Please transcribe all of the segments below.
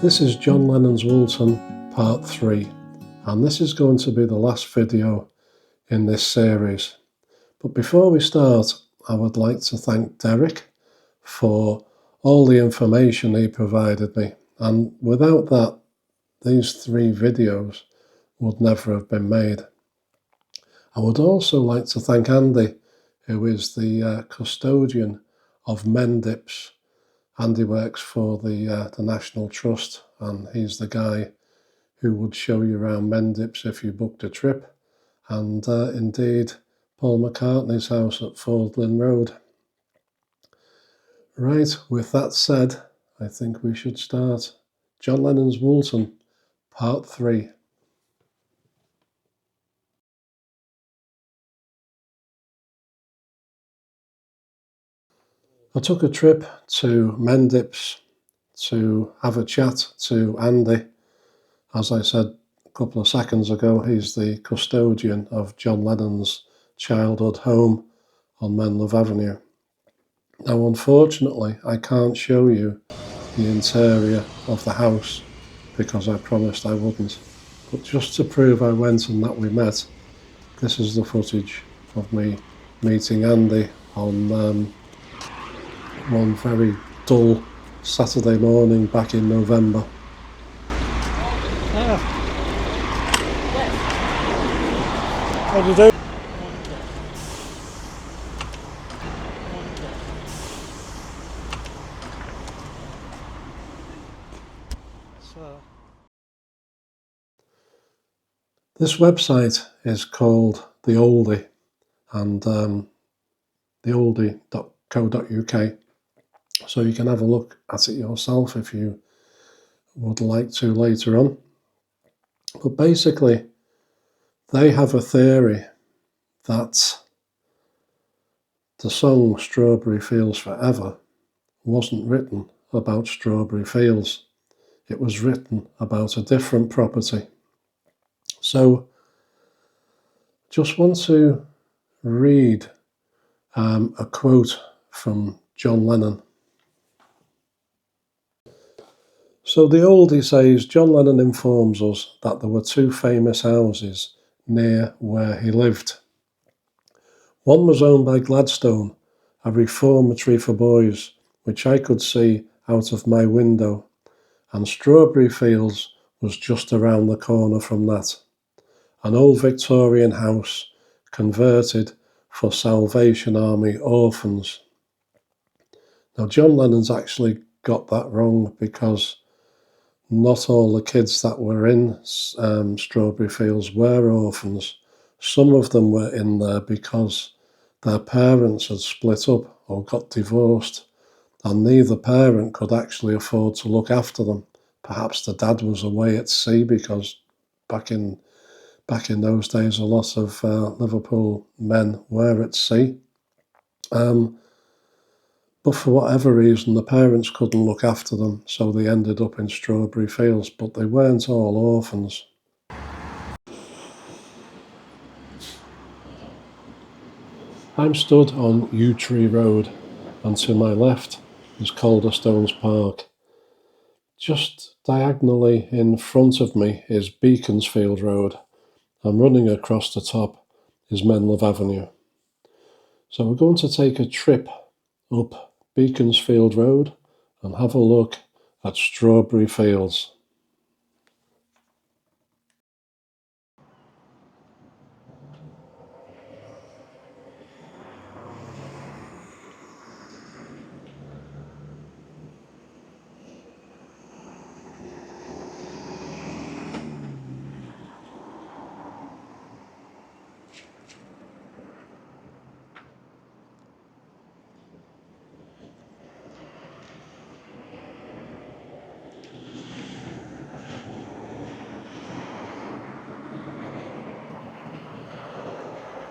This is John Lennon's Woolton Part 3, and this is going to be the last video in this series. But before we start, I would like to thank Derek for all the information he provided me, and without that, these 3 videos would never have been made. I would also like to thank Andy, who is the custodian of Mendips. Andy works for the National Trust, and he's the guy who would show you around Mendips if you booked a trip, and indeed Paul McCartney's house at Fordlin Road. Right, with that said, I think we should start. John Lennon's Woolton, Part 3. I took a trip to Mendips to have a chat to Andy. As I said a couple of seconds ago, he's the custodian of John Lennon's childhood home on Menlove Avenue. Now, unfortunately, I can't show you the interior of the house because I promised I wouldn't. But just to prove I went and that we met, this is the footage of me meeting Andy on one very dull Saturday morning back in November. What do you do? This website is called The Oldie, and theoldie.co.uk, so you can have a look at it yourself if you would like to later on. But basically, they have a theory that the song Strawberry Fields Forever wasn't written about strawberry fields. It was written about a different property. So, just want to read a quote from John Lennon. So the oldie says, John Lennon informs us that there were 2 famous houses near where he lived. One was owned by Gladstone, a reformatory for boys, which I could see out of my window, and Strawberry Fields was just around the corner from that. An old Victorian house converted for Salvation Army orphans. Now, John Lennon's actually got that wrong because not all the kids that were in Strawberry Fields were orphans. Some of them were in there because their parents had split up or got divorced, and neither parent could actually afford to look after them. Perhaps the dad was away at sea, because back in those days a lot of Liverpool men were at sea. But for whatever reason, the parents couldn't look after them, so they ended up in Strawberry Fields, but they weren't all orphans. I'm stood on Yew Tree Road, and to my left is Calderstones Park. Just diagonally in front of me is Beaconsfield Road, and running across the top is Menlove Avenue. So we're going to take a trip up Beaconsfield Road and have a look at Strawberry Fields.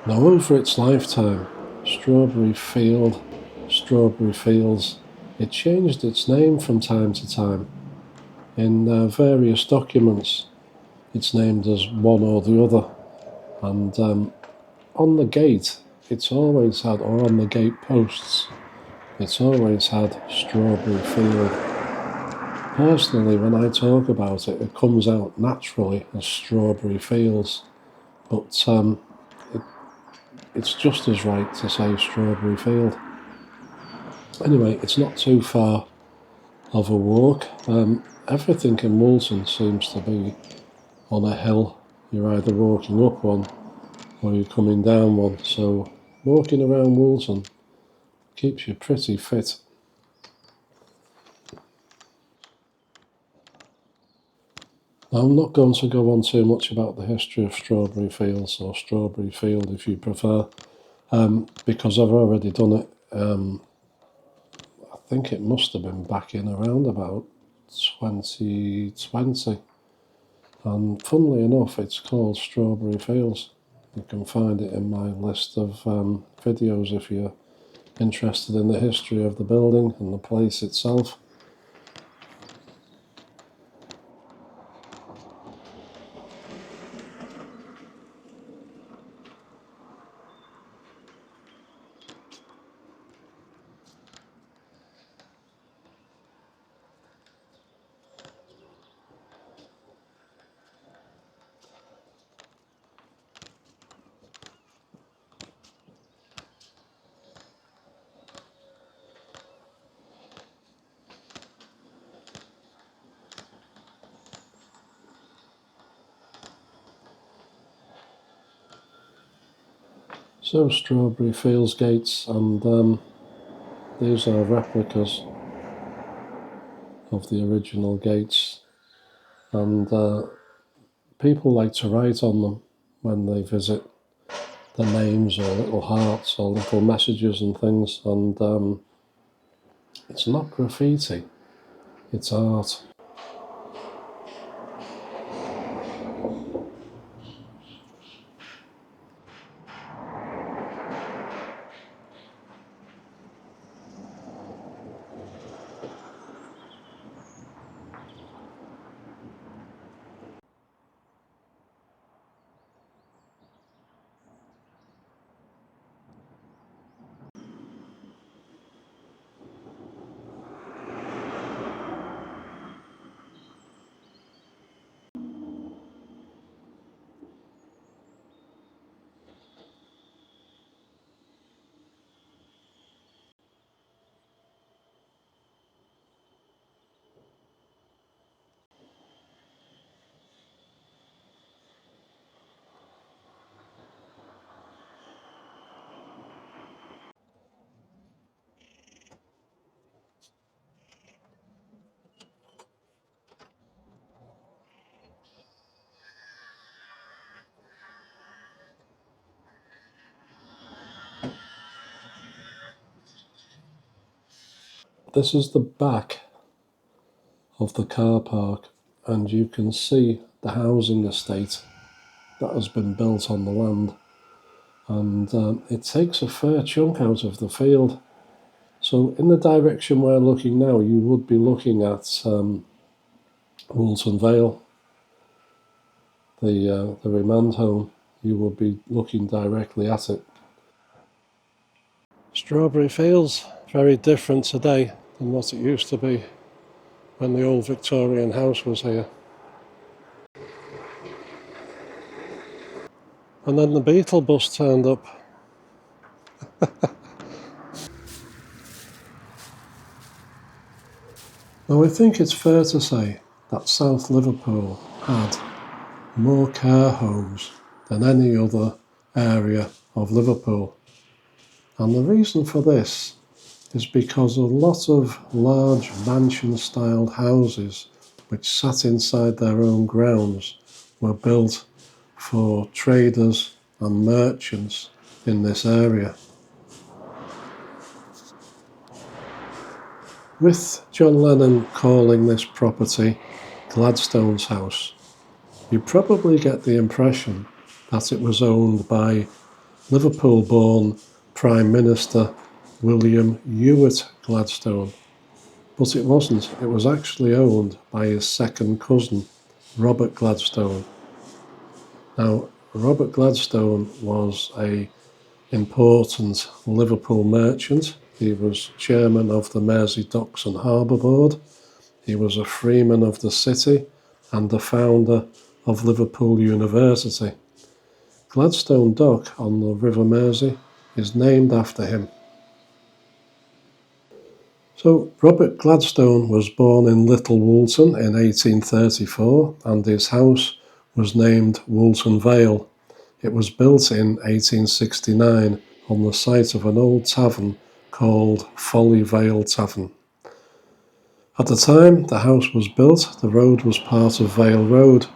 Now, over its lifetime, Strawberry Fields, it changed its name from time to time. In various documents, it's named as one or the other, and on the gate, it's always had, or on the gate posts, it's always had Strawberry Field. Personally, when I talk about it, it comes out naturally as Strawberry Fields, but it's just as right to say Strawberry Field. Anyway, it's not too far of a walk. Everything in Woolton seems to be on a hill. You're either walking up one or you're coming down one, so walking around Woolton keeps you pretty fit. I'm not going to go on too much about the history of Strawberry Fields, or Strawberry Field if you prefer, because I've already done it. I think it must have been back in around about 2020. And funnily enough, it's called Strawberry Fields. You can find it in my list of videos if you're interested in the history of the building and the place itself. So Strawberry Fields gates, and these are replicas of the original gates, and people like to write on them when they visit, the names or little hearts or little messages and things, and it's not graffiti, it's art. This is the back of the car park, and you can see the housing estate that has been built on the land, and it takes a fair chunk out of the field. So in the direction we're looking now, you would be looking at Woolton Vale, the Remand home. You would be looking directly at it. Strawberry Fields, very different today than what it used to be when the old Victorian house was here. And then the Beetle bus turned up. Now I think it's fair to say that South Liverpool had more care homes than any other area of Liverpool. And the reason for this is because a lot of large mansion-styled houses which sat inside their own grounds were built for traders and merchants in this area. With John Lennon calling this property Gladstone's house, you probably get the impression that it was owned by Liverpool-born Prime Minister William Ewart Gladstone, but it wasn't. It was actually owned by his second cousin, Robert Gladstone. Now, Robert Gladstone was an important Liverpool merchant. He was chairman of the Mersey Docks and Harbour Board, He was a freeman of the city and the founder of Liverpool University. Gladstone Dock on the River Mersey is named after him. So Robert Gladstone was born in Little Woolton in 1834 and his house was named Woolton Vale. It was built in 1869 on the site of an old tavern called Folly Vale Tavern. At the time the house was built, the road was part of Vale Road,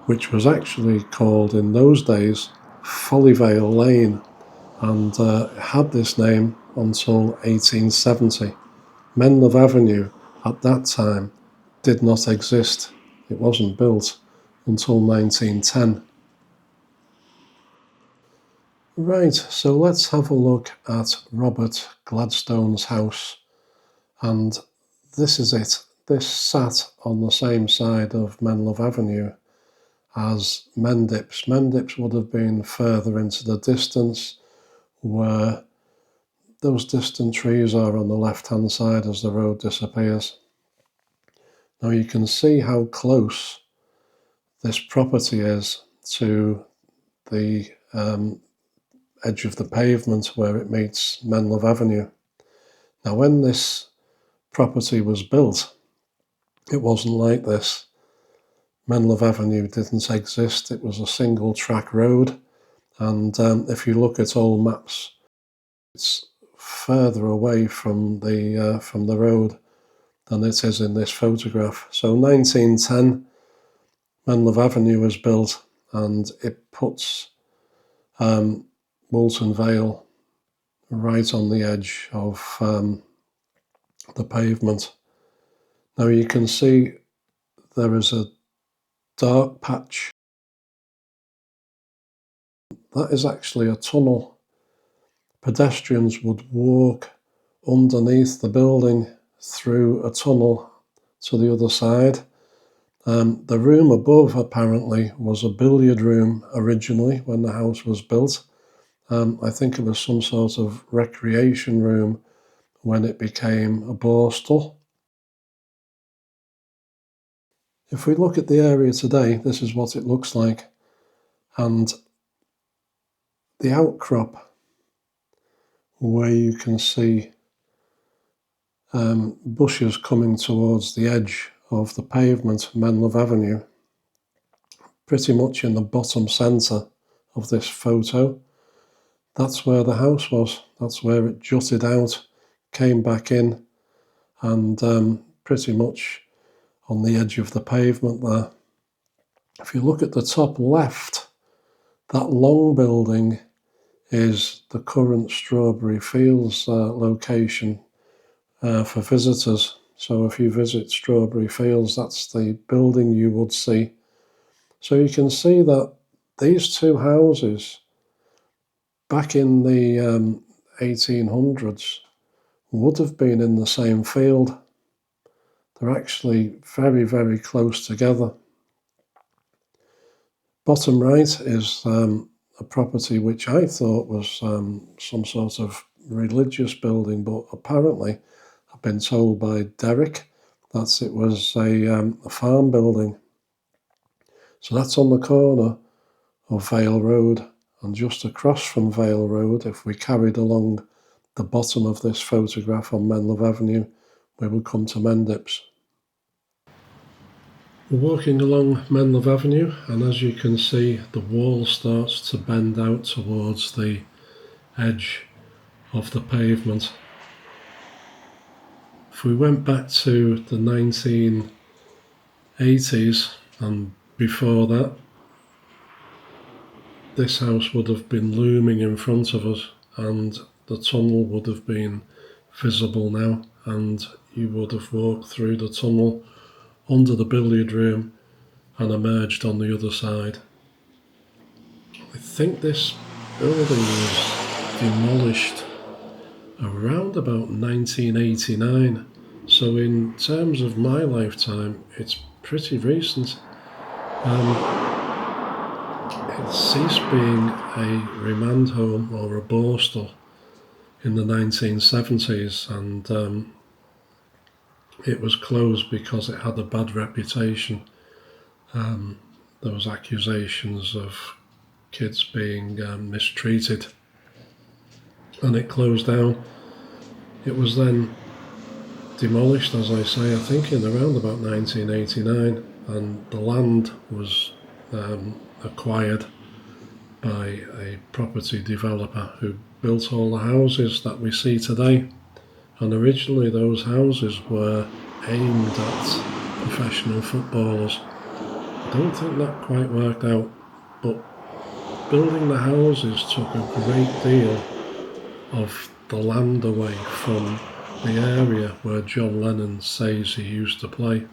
which was actually called in those days Follyvale Lane, and had this name until 1870. Menlove Avenue at that time did not exist. It wasn't built until 1910. Right, so let's have a look at Robert Gladstone's house. And this is it. This sat on the same side of Menlove Avenue as Mendips. Mendips would have been further into the distance, where those distant trees are on the left-hand side as the road disappears. Now you can see how close this property is to the edge of the pavement where it meets Menlove Avenue. Now when this property was built, it wasn't like this. Menlove Avenue didn't exist. It was a single track road, and if you look at old maps, it's further away from the road than it is in this photograph. So 1910, Menlove Avenue was built, and it puts Woolton Vale right on the edge of the pavement. Now you can see there is a dark patch. That is actually a tunnel. Pedestrians would walk underneath the building through a tunnel to the other side. The room above apparently was a billiard room originally when the house was built. I think it was some sort of recreation room when it became a borstal. If we look at the area today, this is what it looks like. And the outcrop, where you can see bushes coming towards the edge of the pavement, Menlove Avenue, pretty much in the bottom centre of this photo. That's where the house was. That's where it jutted out, came back in, and pretty much on the edge of the pavement there. If you look at the top left, that long building is the current Strawberry Fields location for visitors. So if you visit Strawberry Fields, that's the building you would see. So you can see that these two houses back in the 1800s would have been in the same field. They're actually very, very close together. Bottom right is a property which I thought was some sort of religious building, but apparently I've been told by Derek that it was a farm building. So that's on the corner of Vale Road, and just across from Vale Road, if we carried along the bottom of this photograph on Menlove Avenue, we would come to Mendips. We're walking along Menlove Avenue, and as you can see, the wall starts to bend out towards the edge of the pavement. If we went back to the 1980s and before that, this house would have been looming in front of us, and the tunnel would have been visible now, and you would have walked through the tunnel under the billiard room and emerged on the other side. I think this building was demolished around about 1989, so in terms of my lifetime, it's pretty recent. It ceased being a remand home or a borstal in the 1970s, and it was closed because it had a bad reputation. There was accusations of kids being mistreated, and it closed down. It was then demolished, as I say, I think in around about 1989, and the land was acquired by a property developer who built all the houses that we see today. And originally those houses were aimed at professional footballers. I don't think that quite worked out, but building the houses took a great deal of the land away from the area where John Lennon says he used to play.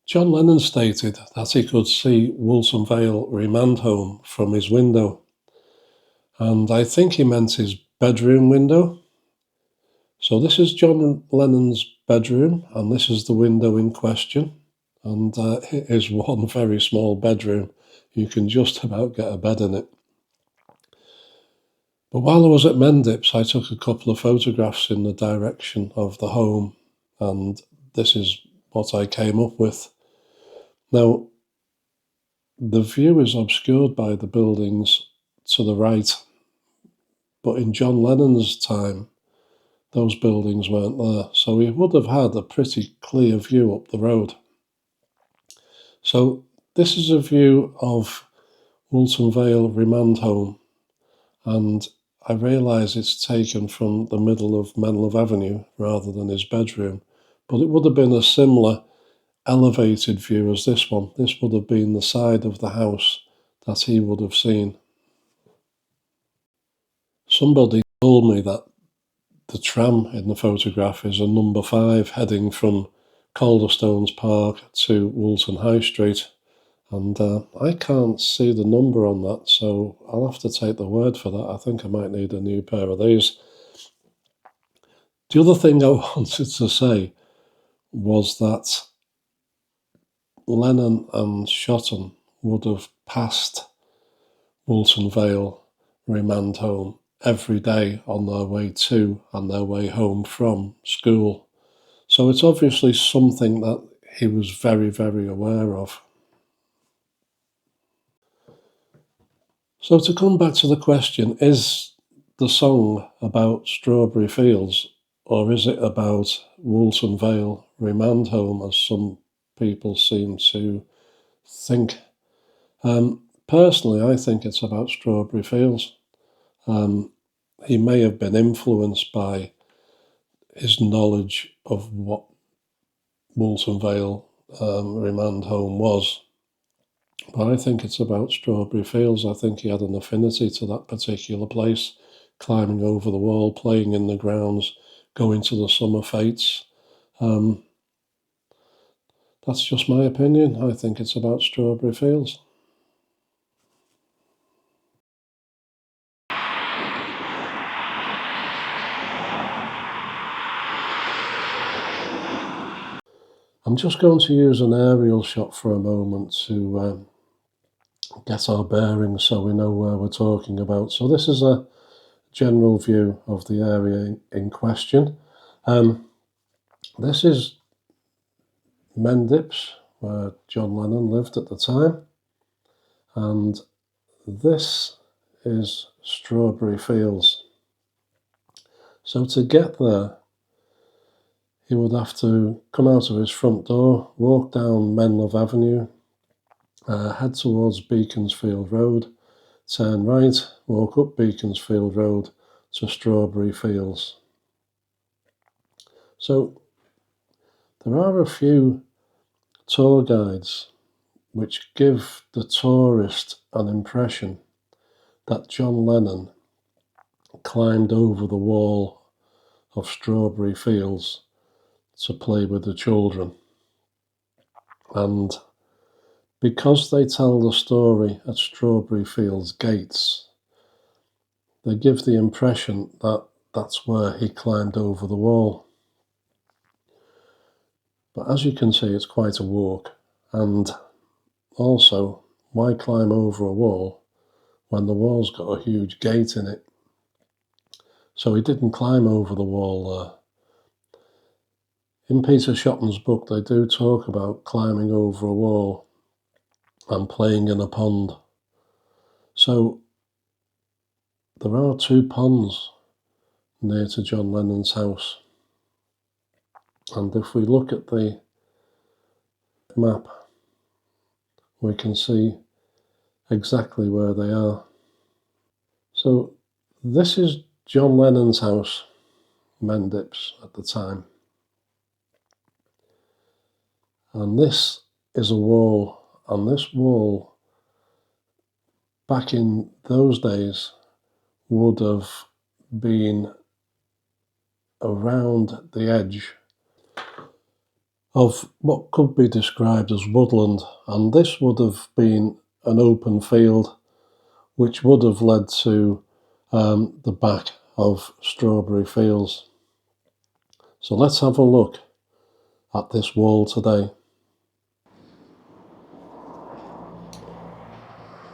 John Lennon stated that he could see Woolton Vale Remand home from his window, and I think he meant his bedroom window. So this is John Lennon's bedroom, and this is the window in question, and it is one very small bedroom. You can just about get a bed in it. But while I was at Mendips, I took a couple of photographs in the direction of the home, and this is what I came up with. Now, the view is obscured by the buildings to the right, but in John Lennon's time, those buildings weren't there, so he would have had a pretty clear view up the road. So this is a view of Woolton Vale Remand Home, and I realise it's taken from the middle of Menlove Avenue rather than his bedroom, but it would have been a similar elevated view as this one. This would have been the side of the house that he would have seen. Somebody told me that the tram in the photograph is a number 5 heading from Calderstones Park to Woolton High Street, and I can't see the number on that, so I'll have to take the word for that. I think I might need a new pair of these. The other thing I wanted to say was that Lennon and Shotton would have passed Woolton Vale Remand Home every day on their way to and their way home from school. So it's obviously something that he was very, very aware of. So to come back to the question, is the song about Strawberry Fields, or is it about Woolton Vale Remand Home, as some people seem to think? Personally, I think it's about Strawberry Fields. He may have been influenced by his knowledge of what Woolton Vale Remand Home was. But I think it's about Strawberry Fields. I think he had an affinity to that particular place, climbing over the wall, playing in the grounds, going to the summer fetes. That's just my opinion. I think it's about Strawberry Fields. I'm just going to use an aerial shot for a moment to get our bearings so we know where we're talking about. So this is a general view of the area in question. This is Mendips, where John Lennon lived at the time, and this is Strawberry Fields. So to get there, he would have to come out of his front door, walk down Menlove Avenue, head towards Beaconsfield Road, turn right, walk up Beaconsfield Road to strawberry fields. So there are a few tour guides which give the tourist an impression that John Lennon climbed over the wall of strawberry fields to play with the children. And because they tell the story at Strawberry Fields gates, they give the impression that that's where he climbed over the wall. But as you can see, it's quite a walk. And also, why climb over a wall when the wall's got a huge gate in it? So he didn't climb over the wall there. In Peter Shotton's book, they do talk about climbing over a wall and playing in a pond. So there are 2 ponds near to John Lennon's house. And if we look at the map, we can see exactly where they are. So this is John Lennon's house, Mendips, at the time. And this is a wall, and this wall, back in those days, would have been around the edge of what could be described as woodland, and this would have been an open field which would have led to the back of Strawberry Fields. So let's have a look at this wall today.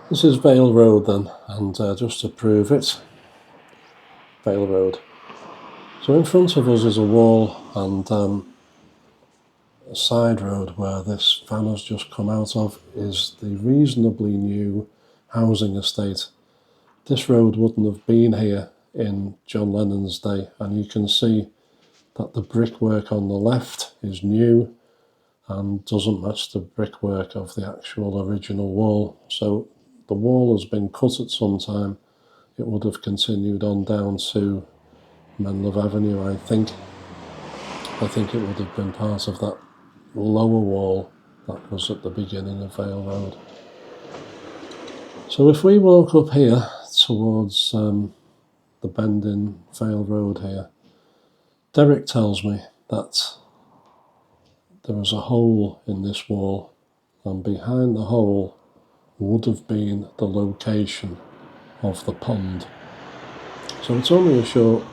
This is Vale Road then, and just to prove it, Vale Road. So in front of us is a wall and a side road where this van has just come out of is the reasonably new housing estate. This road wouldn't have been here in John Lennon's day, and you can see that the brickwork on the left is new and doesn't match the brickwork of the actual original wall. So the wall has been cut at some time. It would have continued on down to Menlove Avenue, I think. I think it would have been part of that lower wall that was at the beginning of Vale Road. So if we walk up here towards the bend in Vale Road here, Derek tells me that there was a hole in this wall, and behind the hole would have been the location of the pond. So it's only a short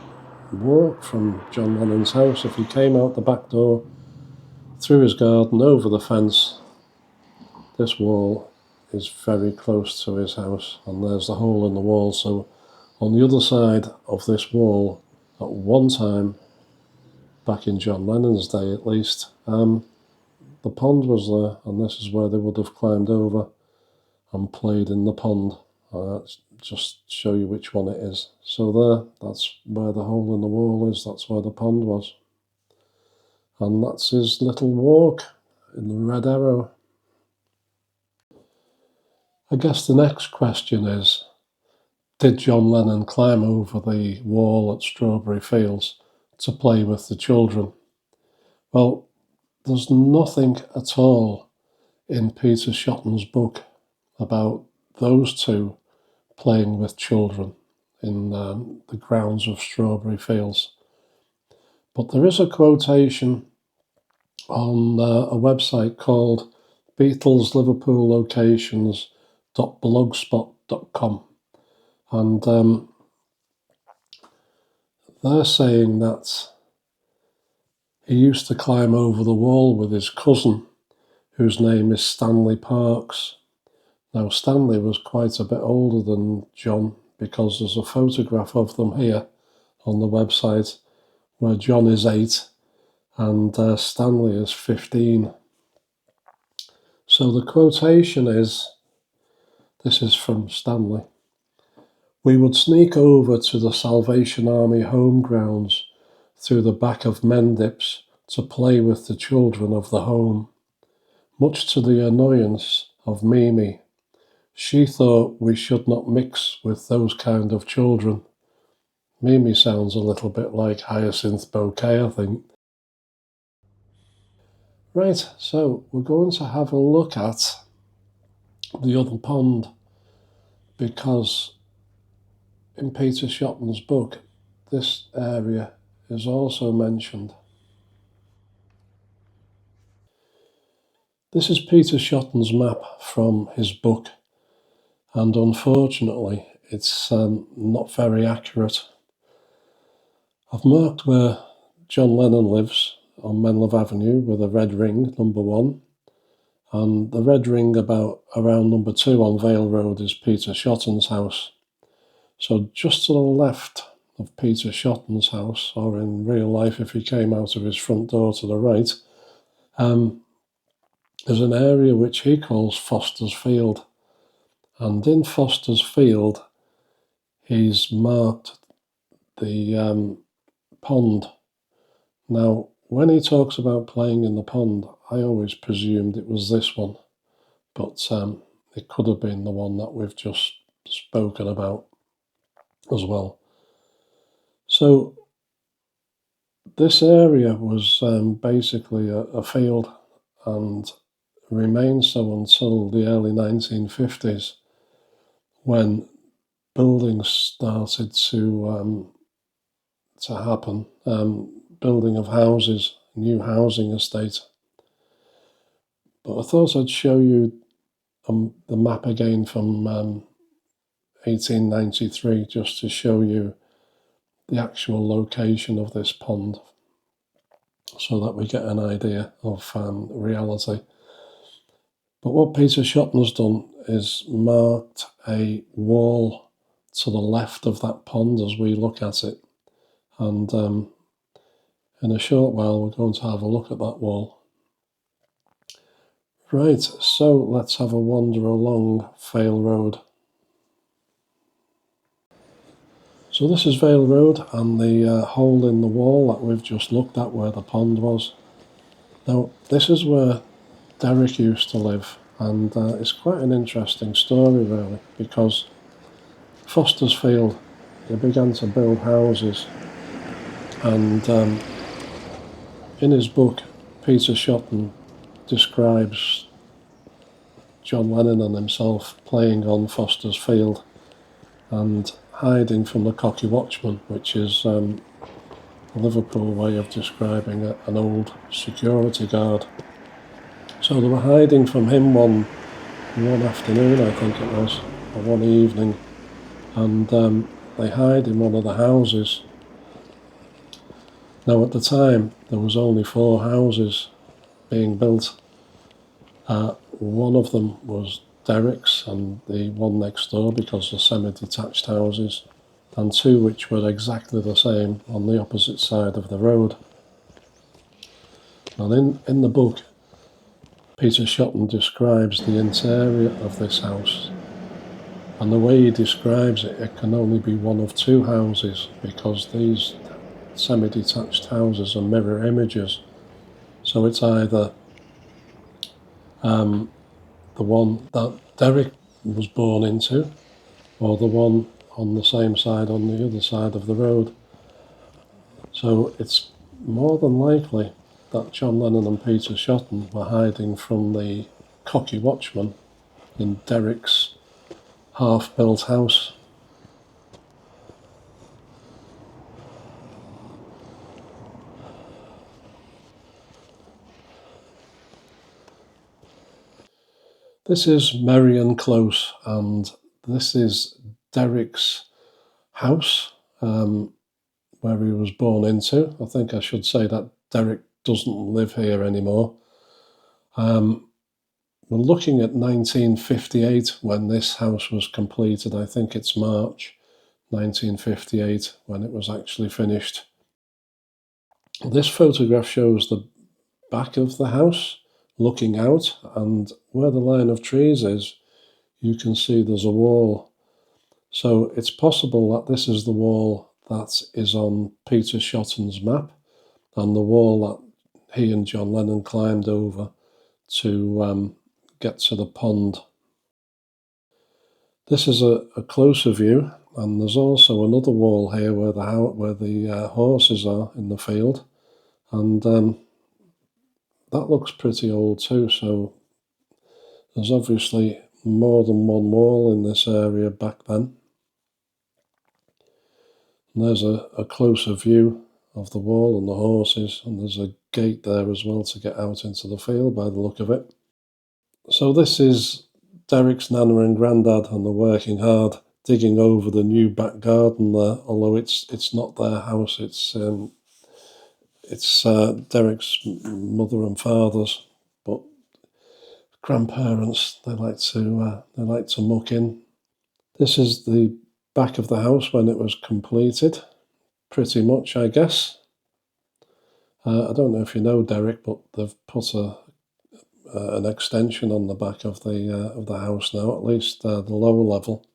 walk from John Lennon's house. If he came out the back door, through his garden, over the fence, this wall is very close to his house, and there's the hole in the wall. So on the other side of this wall, at one time, back in John Lennon's day at least, the pond was there, and this is where they would have climbed over and played in the pond. Just show you which one it is. So there, that's where the hole in the wall is, that's where the pond was. And that's his little walk in the red arrow. I guess the next question is, did John Lennon climb over the wall at Strawberry Fields to play with the children? Well, there's nothing at all in Peter Shotton's book about those 2 playing with children in the grounds of Strawberry Fields. But there is a quotation on a website called BeatlesLiverpoolLocations.blogspot.com, and they're saying that he used to climb over the wall with his cousin, whose name is Stanley Parks. Now, Stanley was quite a bit older than John, because there's a photograph of them here on the website where John is 8 and Stanley is 15. So the quotation is, this is from Stanley: "We would sneak over to the Salvation Army home grounds through the back of Mendips to play with the children of the home, much to the annoyance of Mimi. She thought we should not mix with those kind of children." Mimi sounds a little bit like Hyacinth Bouquet, I think. Right, so we're going to have a look at the other pond, because in Peter Shotton's book, this area is also mentioned. This is Peter Shotton's map from his book, and unfortunately it's not very accurate. I've marked where John Lennon lives on Menlove Avenue with a red ring, number 1, and the red ring around number 2 on Vale Road is Peter Shotton's house. So just to the left of Peter Shotton's house, or in real life if he came out of his front door to the right, is an area which he calls Foster's Field. And in Foster's Field, he's marked the pond. Now, when he talks about playing in the pond, I always presumed it was this one, but it could have been the one that we've just spoken about as well. So this area was basically a field, and remained so until the early 1950s, when buildings started to happen, building of houses, new housing estate. But I thought I'd show you the map again from 1893, just to show you the actual location of this pond, so that we get an idea of reality. But what Peter Shotton's done is marked a wall to the left of that pond as we look at it. And in a short while, we're going to have a look at that wall. Right, so let's have a wander along Vale Road. So this is Vale Road, and the hole in the wall that we've just looked at where the pond was. Now, this is where Derek used to live, and it's quite an interesting story really, because Foster's Field, they began to build houses, and in his book, Peter Shotton describes John Lennon and himself playing on Foster's Field and hiding from the Cocky Watchman, which is a Liverpool way of describing an old security guard. So they were hiding from him one afternoon, I think it was, or one evening, and they hide in one of the houses. Now at the time there was only 4 houses being built. One of them was Derek's, and the one next door, because they're semi-detached houses, and 2 which were exactly the same on the opposite side of the road. And in the book, Peter Shotton describes the interior of this house, and the way he describes it, it can only be one of 2 houses, because these semi-detached houses are mirror images. So it's either the one that Derek was born into, or the one on the same side on the other side of the road. So it's more than likely that John Lennon and Peter Shotton were hiding from the Cocky Watchman in Derek's half-built house. This is Merrion Close, and this is Derek's house, where he was born into. I think I should say that Derek doesn't live here anymore. We're looking at 1958 when this house was completed. I think it's March 1958 when it was actually finished. This photograph shows the back of the house looking out, and where the line of trees is, you can see there's a wall. So it's possible that this is the wall that is on Peter Shotton's map, and the wall that he and John Lennon climbed over to get to the pond. This is a closer view, And there's also another wall here where the horses are in the field, and that looks pretty old too. So there's obviously more than one wall in this area back then. And there's a closer view of the wall and the horses, and there's a gate there as well to get out into the field by the look of it. So this is Derek's nana and granddad, and they're working hard digging over the new back garden there, although it's not their house, it's Derek's mother and father's, but grandparents, they like to muck in. This is the back of the house when it was completed, pretty much, I guess. I don't know if you know, Derek, but they've put an extension on the back of the house now, at least the lower level.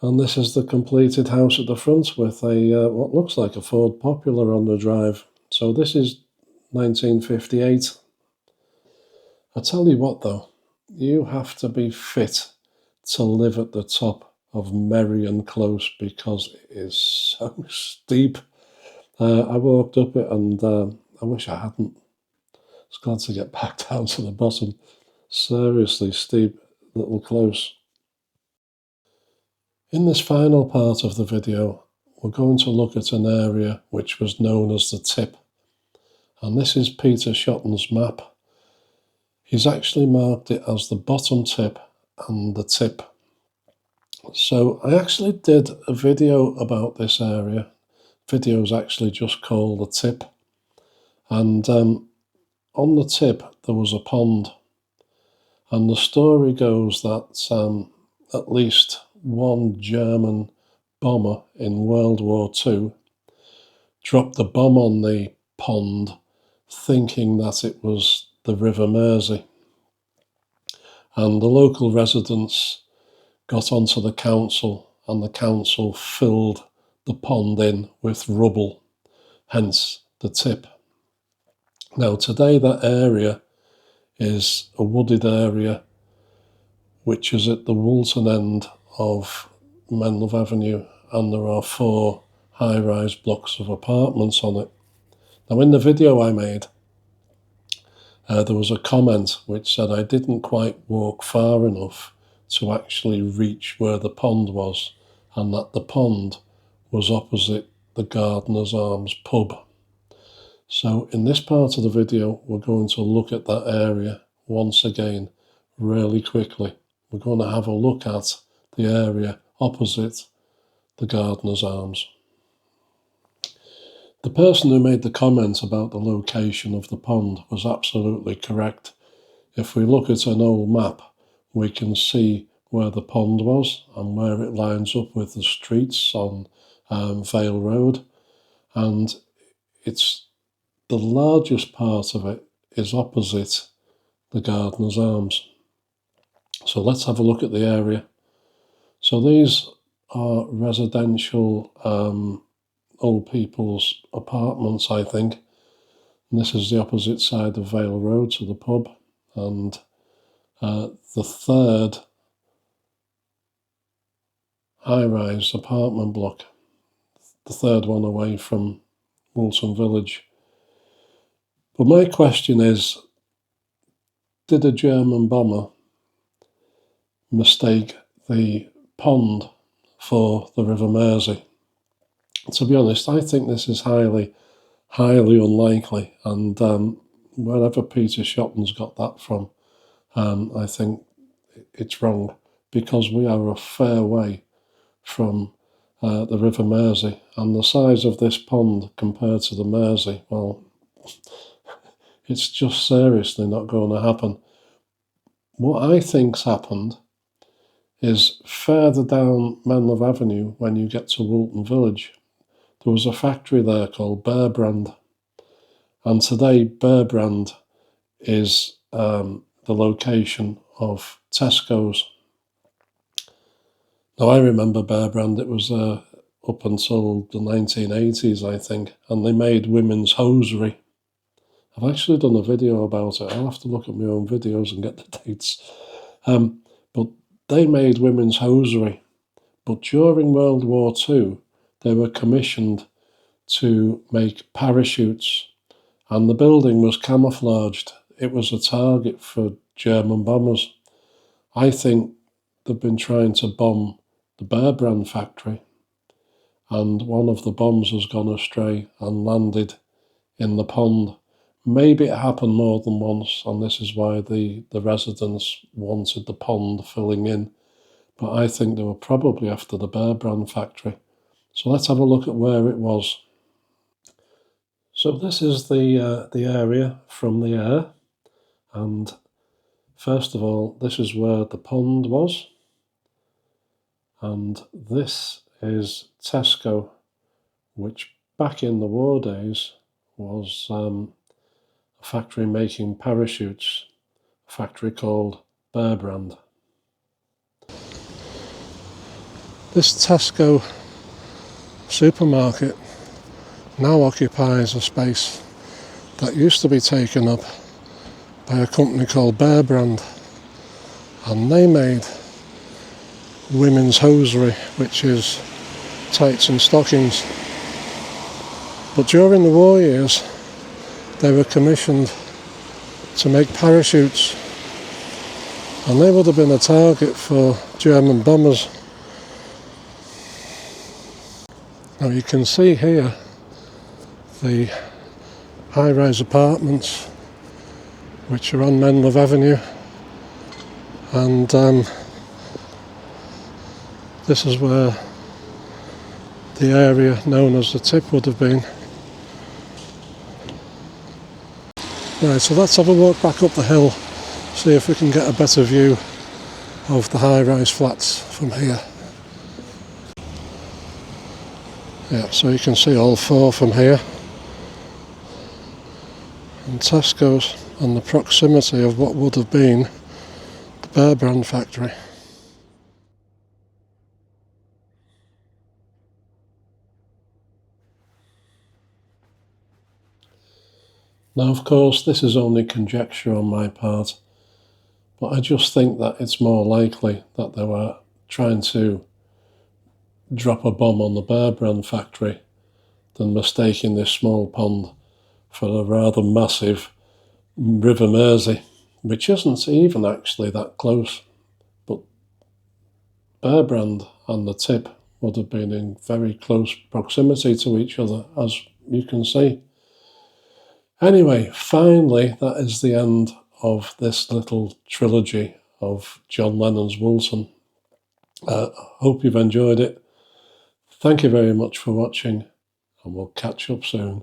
And this is the completed house at the front with a what looks like a Ford Popular on the drive. So this is 1958. I tell you what though, you have to be fit to live at the top of Merrion Close because it is so steep. I walked up it and I wish I hadn't. I was glad to get back down to the bottom. Seriously steep little close. In this final part of the video, we're going to look at an area which was known as the Tip. And this is Peter Shotton's map. He's actually marked it as the bottom tip and the tip. So I actually did a video about this area. Video's actually just called the Tip. And on the tip there was a pond. And the story goes that at least one German bomber in World War II dropped the bomb on the pond thinking that it was the River Mersey. And the local residents got onto the council, and the council filled the pond in with rubble, hence the Tip. Now today that area is a wooded area which is at the Woolton end of Menlove Avenue, and there are 4 high-rise blocks of apartments on it. Now in the video I made, there was a comment which said I didn't quite walk far enough to actually reach where the pond was, and that the pond was opposite the Gardener's Arms pub. So in this part of the video, we're going to look at that area once again, really quickly. We're going to have a look at the area opposite the Gardener's Arms. The person who made the comment about the location of the pond was absolutely correct. If we look at an old map, we can see where the pond was and where it lines up with the streets on Vale Road. And it's the largest part of it is opposite the Gardener's Arms. So let's have a look at the area. So these are residential old people's apartments, I think. And this is the opposite side of Vale Road to the pub. And the third high-rise apartment block, the third one away from Woolton Village. But my question is, did a German bomber mistake the pond for the River Mersey? To be honest, I think this is highly unlikely, and wherever Peter Shotton's got that from, I think it's wrong, because we are a fair way from the River Mersey, and the size of this pond compared to the Mersey, well, it's just seriously not going to happen. What I think's happened is further down Menlove Avenue, when you get to Woolton Village, there was a factory there called Brand, and today Brand is the location of Tesco's. Now I remember Brand, it was up until the 1980s, I think, and they made women's hosiery. I've actually done a video about it. I'll have to look at my own videos and get the dates. But they made women's hosiery, But during World War II, they were commissioned to make parachutes, and the building was camouflaged. It was a target for German bombers. I think they've been trying to bomb the Remand factory, and one of the bombs has gone astray and landed in the pond. Maybe it happened more than once, and this is why the residents wanted the pond filling in. But I think they were probably after the Remand factory. So let's have a look at where it was. So this is the area from the air, and first of all, this is where the pond was, and this is Tesco, which back in the war days was a factory making parachutes, a factory called Remand. This Tesco supermarket now occupies a space that used to be taken up by a company called Remand, and they made women's hosiery, which is tights and stockings. But during the war years, they were commissioned to make parachutes, and they would have been a target for German bombers. Now you can see here the high-rise apartments which are on Menlove Avenue, and this is where the area known as the Tip would have been. Right, so let's have a walk back up the hill, see if we can get a better view of the high-rise flats from here. Yeah, so you can see all four from here. And Tesco's and the proximity of what would have been the Remand factory. Now, of course, this is only conjecture on my part, but I just think that it's more likely that they were trying to drop a bomb on the Remand factory than mistaking this small pond for a rather massive River Mersey, which isn't even actually that close. But Remand and the Tip would have been in very close proximity to each other, as you can see. Anyway, finally, that is the end of this little trilogy of John Lennon's Woolton. Hope you've enjoyed it. Thank you very much for watching, and we'll catch up soon.